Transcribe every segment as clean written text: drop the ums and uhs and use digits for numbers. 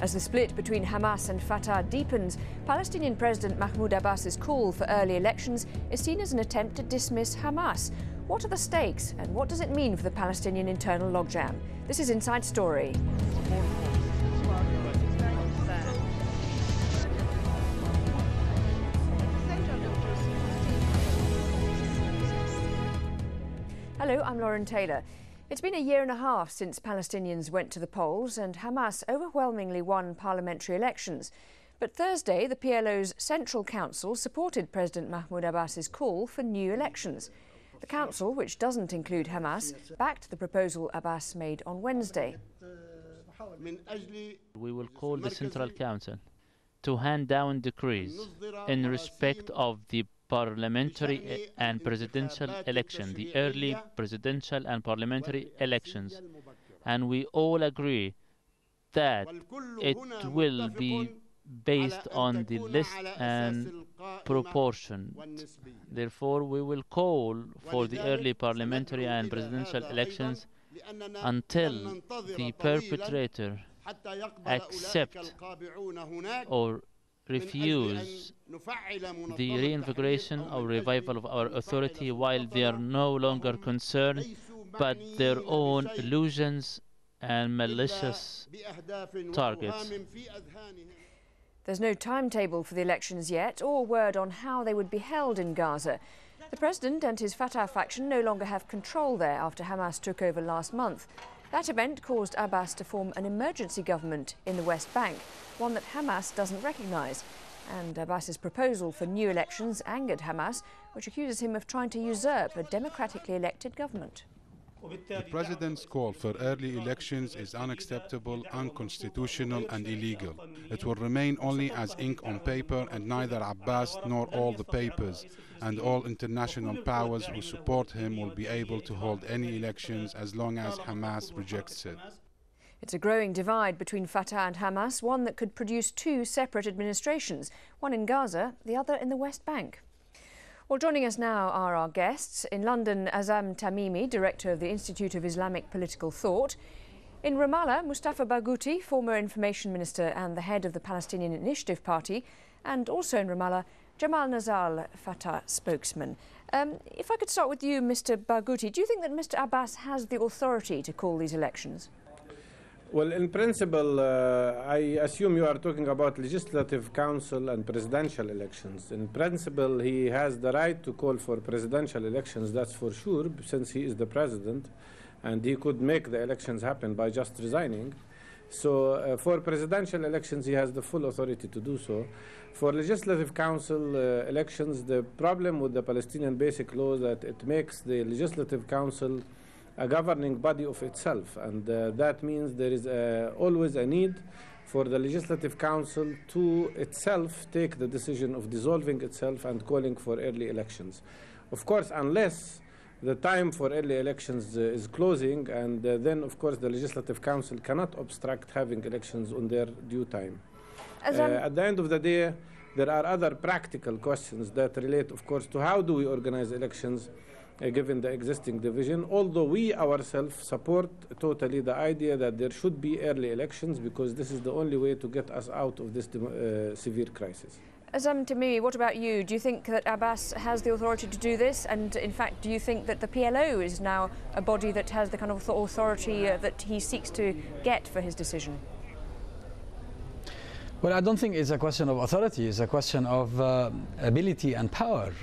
As the split between Hamas and Fatah deepens, Palestinian President Mahmoud Abbas's call for early elections is seen as an attempt to dismiss Hamas. What are the stakes and what does it mean for the Palestinian internal logjam? This is Inside Story. Hello, I'm Lauren Taylor. It's been a year and a half since Palestinians went to the polls and Hamas overwhelmingly won parliamentary elections. But Thursday, the PLO's Central Council supported President Mahmoud Abbas's call for new elections. The council, which doesn't include Hamas, backed the proposal Abbas made on Wednesday. We will call the Central Council to hand down decrees in respect of the parliamentary and presidential election, the early presidential and parliamentary elections. And we all agree that it will be based on the list and proportion. Therefore, we will call for the early parliamentary and presidential elections until the perpetrator accept or refuse the reinvigoration or revival of our authority while they are no longer concerned but their own illusions and malicious targets. There's no timetable for the elections yet or word on how they would be held in Gaza. The president and his Fatah faction no longer have control there after Hamas took over last month. That event caused Abbas to form an emergency government in the West Bank, one that Hamas doesn't recognise. And Abbas's proposal for new elections angered Hamas, which accuses him of trying to usurp a democratically elected government. The president's call for early elections is unacceptable, unconstitutional and illegal. It will remain only as ink on paper, and neither Abbas nor all the papers and all international powers who support him will be able to hold any elections as long as Hamas rejects it. It's a growing divide between Fatah and Hamas, one that could produce two separate administrations, one in Gaza, the other in the West Bank. Well, joining us now are our guests. In London, Azam Tamimi, Director of the Institute of Islamic Political Thought. In Ramallah, Mustafa Barghouti, former Information Minister and the head of the Palestinian Initiative Party. And also in Ramallah, Jamal Nazal, Fatah spokesman. If I could start with you, Mr. Barghouti, do you think that Mr. Abbas has the authority to call these elections? Well, in principle, I assume you are talking about legislative council and presidential elections. In principle, he has the right to call for presidential elections, that's for sure, since he is the president, and he could make the elections happen by just resigning. So for presidential elections, he has the full authority to do so. For legislative council elections, the problem with the Palestinian Basic Law is that it makes the legislative council a governing body of itself, and that means there is always a need for the Legislative Council to itself take the decision of dissolving itself and calling for early elections. Of course, unless the time for early elections is closing, and then, of course, the Legislative Council cannot obstruct having elections on their due time. At the end of the day, there are other practical questions that relate, of course, to how do we organize elections given the existing division, although we ourselves support totally the idea that there should be early elections because this is the only way to get us out of this severe crisis. Azam Tamimi, what about you? Do you think that Abbas has the authority to do this? And in fact, do you think that the PLO is now a body that has the kind of authority that he seeks to get for his decision? Well, I don't think it's a question of authority, it's a question of ability and power.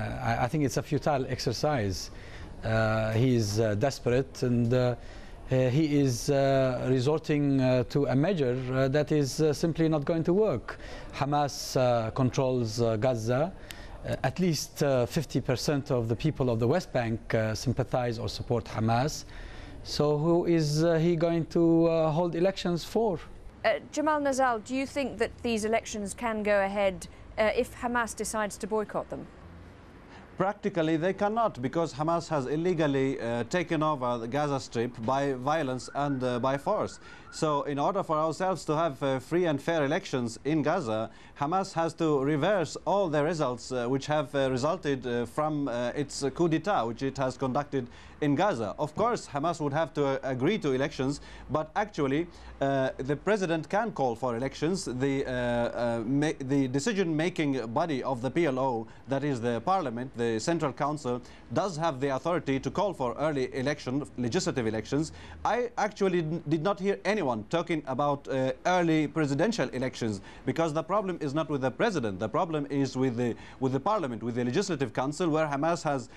I think it's a futile exercise. He is desperate and he is resorting to a measure that is simply not going to work. Hamas controls Gaza. At least 50% of the people of the West Bank sympathize or support Hamas. So who is he going to hold elections for? Jamal Nazal, do you think that these elections can go ahead if Hamas decides to boycott them? Practically, they cannot, because Hamas has illegally taken over the Gaza Strip by violence and by force. So in order for ourselves to have free and fair elections in Gaza, Hamas has to reverse all the results which have resulted from its coup d'etat, which it has conducted in Gaza. Of course, Hamas would have to agree to elections, but actually the president can call for elections. The decision-making body of the PLO, that is the parliament, the Central Council, does have the authority to call for early legislative elections. I actually did not hear anyone talking about early presidential elections, because the problem is not with the president. The problem is with the parliament, with the Legislative Council, where Hamas has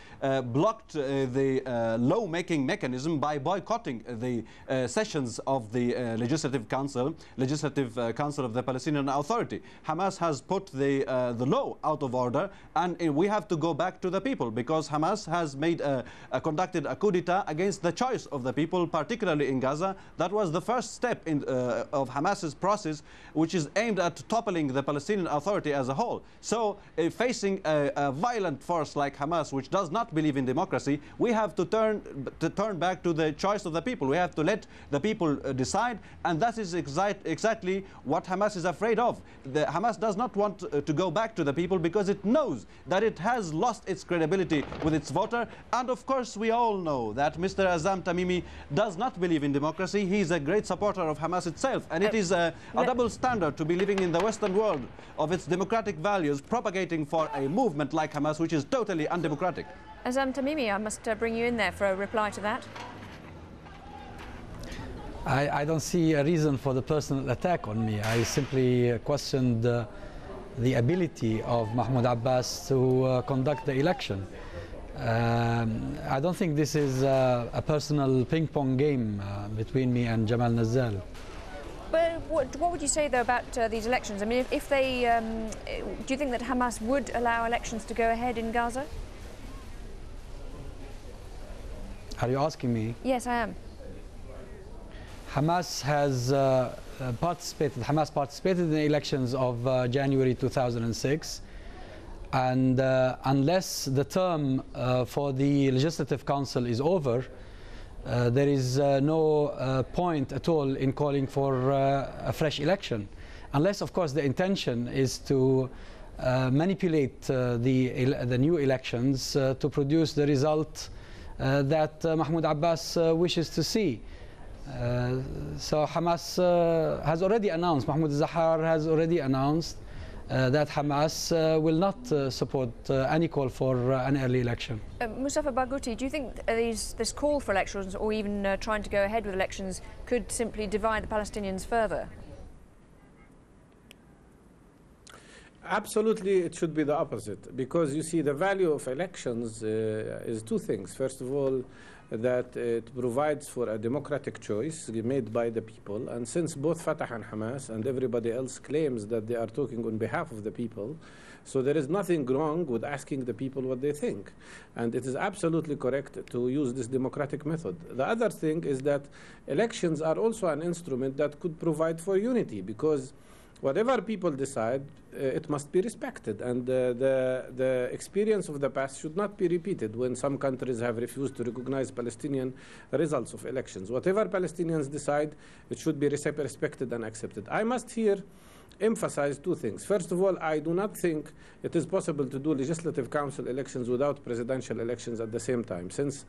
blocked the law-making mechanism by boycotting the sessions of the Legislative Council of the Palestinian Authority. Hamas has put the law out of order, and we have to go back to the people, because Hamas has conducted a coup d'etat against the choice of the people, particularly in Gaza. That was the first step of Hamas's process, which is aimed at toppling the Palestinian Authority as a whole. So facing a violent force like Hamas, which does not believe in democracy, we have to turn back to the choice of the people. We have to let the people decide, and that is exactly what Hamas is afraid of. Hamas does not want to go back to the people, because it knows that it has lost its credibility with its voter. And of course, we all know that Mr. Azzam Tamimi does not believe in democracy. He is a great supporter of Hamas itself, and it is a double standard to be living in the Western world of its democratic values, propagating for a movement like Hamas, which is totally undemocratic. Azzam Tamimi, I must bring you in there for a reply to that. I don't see a reason for the personal attack on me. I simply questioned the ability of Mahmoud Abbas to conduct the election. I don't think this is a personal ping-pong game between me and Jamal Nazal. But what would you say, though, about these elections? I mean, if they, do you think that Hamas would allow elections to go ahead in Gaza? Are you asking me? Yes, I am. Hamas has participated in the elections of January 2006, and unless the term for the Legislative Council is over, there is no point at all in calling for a fresh election, unless, of course, the intention is to manipulate the new elections to produce the result that Mahmoud Abbas wishes to see. So Hamas has already announced, Mahmoud Zahar has already announced that Hamas will not support any call for an early election. Mustafa Barghouti, do you think this call for elections, or even trying to go ahead with elections, could simply divide the Palestinians further? Absolutely, it should be the opposite, because you see, the value of elections is two things. First of all, that it provides for a democratic choice made by the people, and since both Fatah and Hamas and everybody else claims that they are talking on behalf of the people, so there is nothing wrong with asking the people what they think, and it is absolutely correct to use this democratic method. The other thing is that elections are also an instrument that could provide for unity, because whatever people decide, it must be respected, and the experience of the past should not be repeated when some countries have refused to recognize Palestinian results of elections. Whatever Palestinians decide, it should be respected and accepted. I must here emphasize two things. First of all, I do not think it is possible to do Legislative Council elections without presidential elections at the same time, since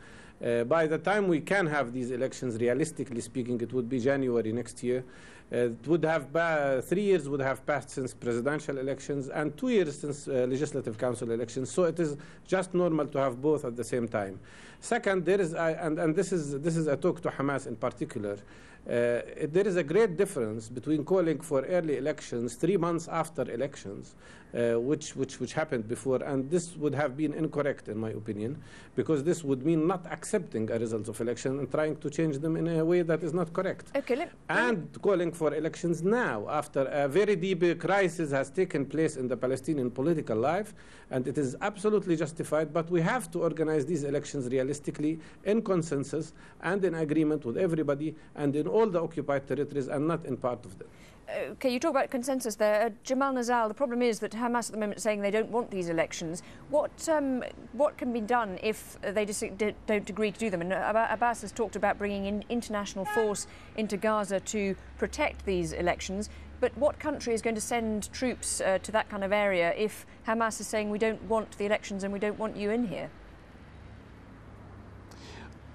by the time we can have these elections, realistically speaking, it would be January next year. It would have 3 years would have passed since presidential elections, and 2 years since Legislative Council elections. So it is just normal to have both at the same time. Second, there is, and this is a talk to Hamas in particular. There is a great difference between calling for early elections 3 months after elections, which happened before, and this would have been incorrect in my opinion, because this would mean not accepting a result of election and trying to change them in a way that is not correct. Okay, and calling for elections now, after a very deep crisis has taken place in the Palestinian political life, and it is absolutely justified, but we have to organize these elections realistically, in consensus and in agreement with everybody, and in all the occupied territories, and not in part of them. Okay, you talk about consensus there. Jamal Nazal, the problem is that Hamas at the moment saying they don't want these elections. What can be done if they just don't agree to do them? And Abbas has talked about bringing in international force into Gaza to protect these elections. But what country is going to send troops to that kind of area if Hamas is saying we don't want the elections and we don't want you in here?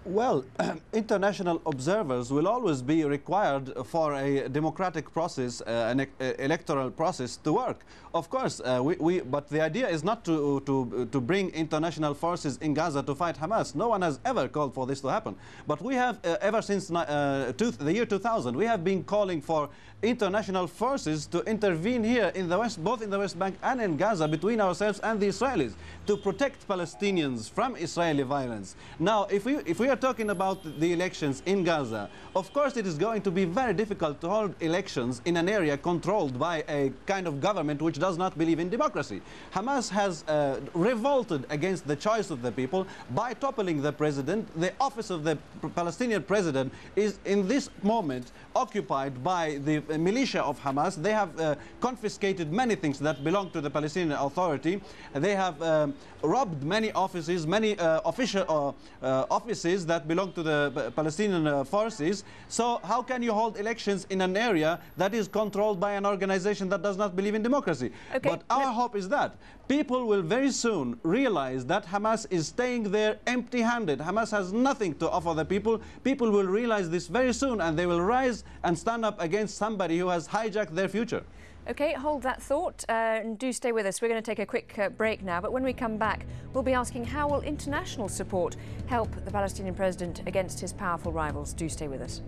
Well, international observers will always be required for a democratic process, an electoral process to work. Of course, but the idea is not to bring international forces in Gaza to fight Hamas. No one has ever called for this to happen. But we have, ever since the year 2000, we have been calling for international forces to intervene here in the West, both in the West Bank and in Gaza, between ourselves and the Israelis, to protect Palestinians from Israeli violence. Now, if we are talking about the elections in Gaza, of course it is going to be very difficult to hold elections in an area controlled by a kind of government which does not believe in democracy. Hamas has revolted against the choice of the people by toppling the president. The office of the Palestinian president is in this moment occupied by the militia of Hamas. They have confiscated many things that belong to the Palestinian Authority. They have robbed many offices, many official offices that belong to the Palestinian forces. So how can you hold elections in an area that is controlled by an organization that does not believe in democracy? Okay. But our hope is that people will very soon realize that Hamas is staying there empty-handed. Hamas has nothing to offer the people. People will realize this very soon, and they will rise and stand up against somebody who has hijacked their future. OK, hold that thought and do stay with us. We're going to take a quick break now, but when we come back, we'll be asking how will international support help the Palestinian president against his powerful rivals. Do stay with us.